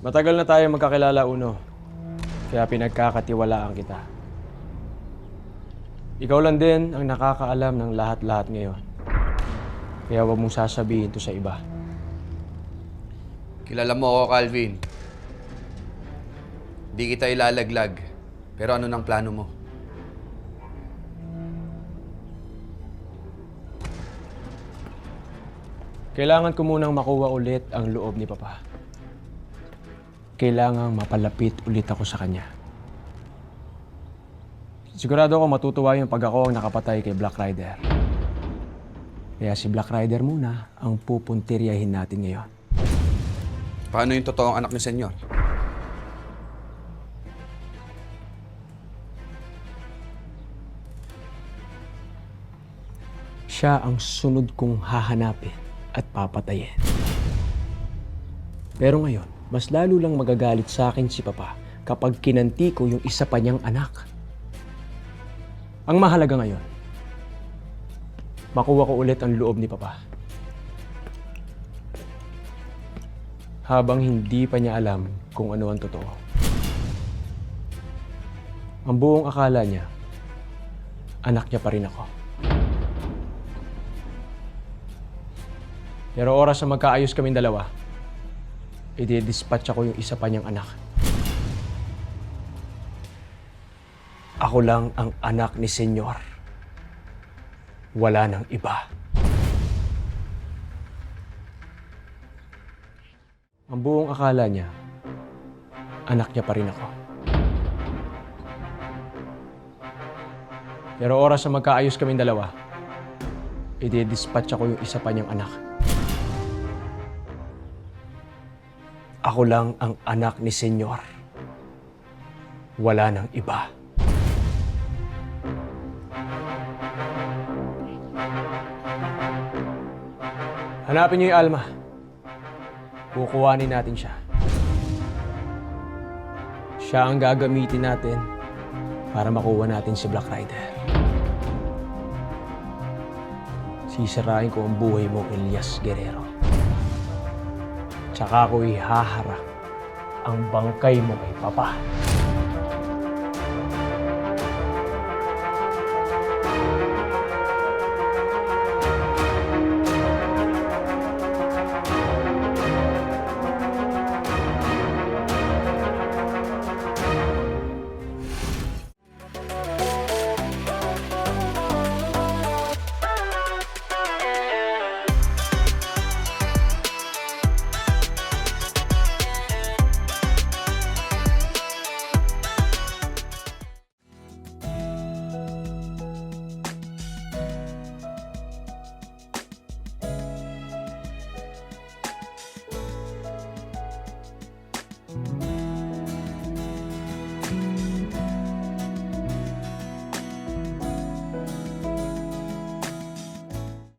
Matagal na tayo magkakilala, Uno. Kaya pinagkakatiwalaan kita. Ikaw lang din ang nakakaalam ng lahat-lahat ngayon. Kaya huwag mong sasabihin to sa iba. Kilala mo ako, Calvin. Di kita ilalaglag. Pero ano nang plano mo? Kailangan ko munang makuha ulit ang loob ni Papa. Kailangang mapalapit ulit ako sa kanya. Sigurado ako matutuwa yung pag ako ang nakapatay kay Black Rider. Kaya si Black Rider muna ang pupuntiryahin natin ngayon. Paano yung totoong anak ni Senyor? Siya ang sunod kong hahanapin at papatayin. Pero ngayon, mas lalo lang magagalit sa akin si Papa kapag kinanti ko yung isa pa niyang anak. Ang mahalaga ngayon, makuha ko ulit ang loob ni Papa. Habang hindi pa niya alam kung ano ang totoo. Ang buong akala niya, anak niya pa rin ako. Pero oras na magkaayos kaming dalawa, i-dispatch ako yung isa pa niyang anak. Ako lang ang anak ni Senyor. Wala nang iba. Ang buong akala niya, anak niya pa rin ako. Pero oras na magkaayos kaming dalawa, i-dispatch ako yung isa pa niyang anak. Ako lang ang anak ni Senyor. Wala nang iba. Hanapin niyo yung Alma. Kukuhanin natin siya. Siya ang gagamitin natin para makuha natin si Black Rider. Sisirain ko ang buhay mo, Elias Guerrero. Tsaka ako ihaharap ang bangkay mo kay Papa.